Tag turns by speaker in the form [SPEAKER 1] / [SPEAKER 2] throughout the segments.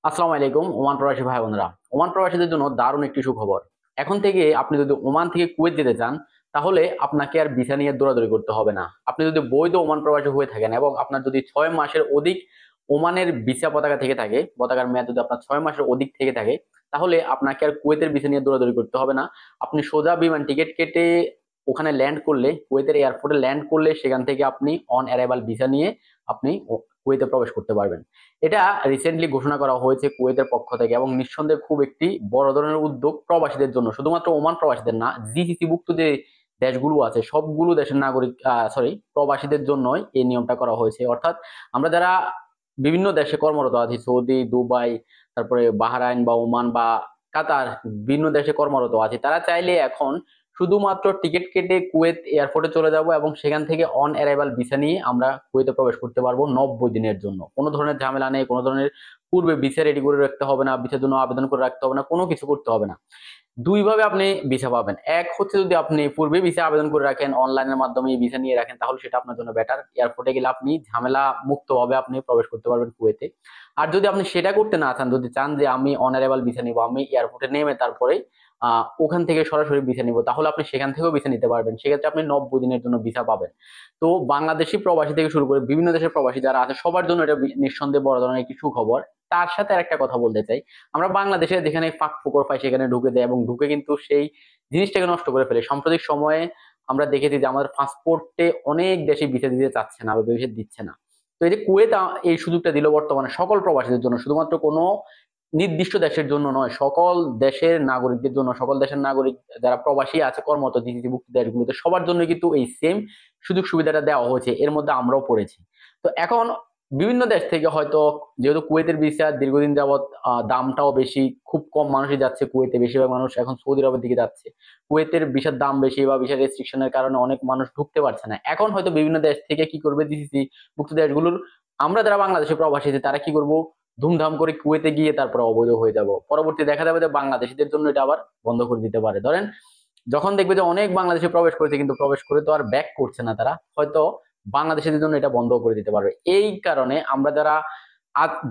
[SPEAKER 1] আসসালামু আলাইকুম ওমান প্রবাসী ভাই বোনেরা। ওমান প্রবাসীদের জন্য দারুণ একটি সুখবর। এখন থেকে আপনি যদি ওমান থেকে কুয়েত যেতে চান, তাহলে আপনাকে আর ভিসা নিয়ে দৌড়াদৌড়ি করতে হবে না। আপনি যদি বৈধ ওমান প্রবাসী হয়ে থাকেন এবং আপনার যদি 6 মাসের অধিক ওমানের ভিসা পতাকা থেকে থাকে, পতাকার মেয়াদ যদি আপনার 6 মাসের অধিক থেকে থাকে, তাহলে আপনাকে আর কুয়েতের ভিসা নিয়ে দৌড়াদৌড়ি করতে হবে না। আপনি সোজা বিমান টিকিট কেটে ওখানে ল্যান্ড করলে, কুয়েতের এয়ারপোর্টে ল্যান্ড করলে, সেখান থেকে আপনি অন অ্যারাইভাল ভিসা নিয়ে আপনি কুয়েতে প্রবেশ করতে পারবেন। এটা রিসেন্টলি ঘোষণা করা হয়েছে কুয়েতের পক্ষ থেকে এবং নিঃসন্দেহে খুব একটি বড় ধরনের উদ্যোগ প্রবাসীদের জন্য, শুধুমাত্র ওমান প্রবাসীদের না, জিসিসি ভুক্ত যে দেশগুলো আছে সবগুলো দেশের নাগরিক, প্রবাসীদের জন্যই এই নিয়মটা করা হয়েছে। অর্থাৎ আমরা যারা বিভিন্ন দেশে কর্মরত আছি, সৌদি, দুবাই, তারপরে বাহরাইন বা ওমান বা কাতার, বিভিন্ন দেশে কর্মরত আছে, তারা চাইলে এখন শুধুমাত্র টিকিট কেটে কুয়েত এয়ারপোর্টে চলে যাব এবং সেখান থেকে অন অ্যারাইভাল ভিসা নিয়ে আমরা কুয়েতে প্রবেশ করতে পারবো 90 দিনের জন্য। কোনো ধরনের ঝামেলা নেই, কোনো ধরনের পূর্বে ভিসা রেডি করে রাখতে হবে না, ভিসার জন্য আবেদন করে রাখতে হবে না, কোনো কিছু করতে হবে না। দুই ভাবে আপনি ভিসা পাবেন। এক হচ্ছে, যদি আপনি পূর্বে ভিসা আবেদন করে রাখেন, অনলাইনের মাধ্যমে ভিসা নিয়ে রাখেন, তাহলে সেটা আপনার জন্য বেটার। এয়ারপোর্টে গেলে আপনি ঝামেলা মুক্ত ভাবে আপনি প্রবেশ করতে পারবেন কুয়েতে। আর যদি আপনি সেটা করতে না চান, যদি চান যে আমি অনারেবল ভিসা নিব, আমি এয়ারপোর্টে নেমে তারপরে ওখান থেকে সরাসরি ভিসা নিব, তাহলে আপনি সেখান থেকেও ভিসা নিতে পারবেন। সেক্ষেত্রে আপনি 90 দিনের জন্য ভিসা পাবেন। তো বাংলাদেশি প্রবাসী থেকে শুরু করে বিভিন্ন দেশের প্রবাসী যারা আছে, সবার জন্য এটা নিঃসন্দেহে বড় ধরনের একটি সুখবর। তার সাথে আরেকটা কথা বলতে চাই, আমরা বাংলাদেশে যেখানে ফাঁক ফোকর পাই সেখানে ঢুকে দেয় এবং ঢুকে কিন্তু সেই জিনিসটাকে নষ্ট করে ফেলে। সাম্প্রতিক সময়ে আমরা দেখেছি যে আমাদের পাসপোর্টে অনেক দেশে ভিসা দিতে চাচ্ছে না বা ভিসা দিচ্ছে না। তো এই যে কুয়েত এই সুযোগটা দিল বর্তমানে সকল প্রবাসীদের জন্য, শুধুমাত্র কোনো নির্দিষ্ট দেশের জন্য নয়, সকল দেশের নাগরিকদের জন্য, সকল দেশের নাগরিক যারা প্রবাসী আছে কর্মরত জিসিসি ভুক্ত দেশগুলোতে, সবার জন্য কিন্তু এই সেম সুযোগ সুবিধাটা দেওয়া হয়েছে। এর মধ্যে আমরাও পড়েছি। তো এখন বিভিন্ন দেশ থেকে হয়তো, যেহেতু কুয়েতের ভিসা দীর্ঘদিন যাবত দামটাও বেশি, খুব কম মানুষই যাচ্ছে কুয়েতে, বেশিরভাগ মানুষ এখন সৌদি আরবের দিকে যাচ্ছে। কুয়েতের ভিসার দাম বেশি বা ভিসা রেস্ট্রিকশনের কারণে অনেক মানুষ ঢুকতে পারছে না। এখন হয়তো বিভিন্ন দেশ থেকে কি করবে, জিসিসি মুক্ত দেশগুলোর আমরা যারা বাংলাদেশে প্রবাসী আছি তারা কি করব, ধুমধাম করে কুয়েতে গিয়ে তারপরে অবৈধ হয়ে যাব। পরবর্তী দেখা যাবে যে বাংলাদেশিদের জন্য এটা আবার বন্ধ করে দিতে পারে। ধরেন যখন দেখবে যে অনেক বাংলাদেশে প্রবেশ করেছে কিন্তু প্রবেশ করে তো আর ব্যাক করছে না, তারা হয়তো বাংলাদেশিদের জন্য এটা বন্ধ করে দিতে পারবে। এই কারণে আমরা যারা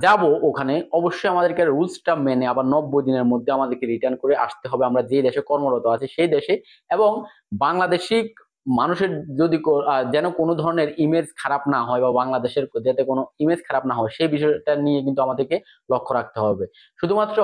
[SPEAKER 1] যাব ওখানে, অবশ্যই আমাদেরকে রুলসটা মেনে আবার 90 দিনের মধ্যে আমাদেরকে রিটার্ন করে আসতে হবে আমরা যে দেশে কর্মরত আছি সেই দেশে। এবং বাংলাদেশি মানুষের যদি যেন কোনো ধরনের ইমেজ খারাপ না হয় বা বাংলাদেশের যাতে কোনো ইমেজ খারাপ না হয়, সেই বিষয়টা নিয়ে কিন্তু আমাদেরকে লক্ষ্য রাখতে হবে। শুধুমাত্র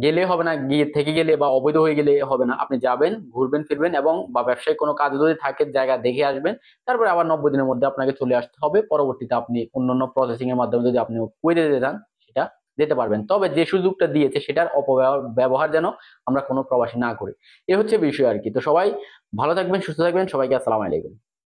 [SPEAKER 1] গেলে হবে না, গিয়ে থেকে গেলে বা অবৈধ হয়ে গেলে হবে না। আপনি যাবেন, ঘুরবেন ফিরবেন এবং বা ব্যবসায়িক কোনো কাজ যদি থাকে জায়গা দেখে আসবেন, তারপরে আবার 90 দিনের মধ্যে আপনাকে চলে আসতে হবে। পরবর্তীতে আপনি অন্যান্য প্রসেসিং এর মাধ্যমে যদি আপনি কুয়েতে যেতে চান সেটা যেতে পারবেন। তবে যে সুযোগটা দিয়েছে সেটার অপব্যবহার ব্যবহার যেন আমরা কোনো প্রবাসী না করি। এ হচ্ছে বিষয় আর কি। তো সবাই ভালো থাকবেন, সুস্থ থাকবেন, সবাইকে আসসালামু আলাইকুম।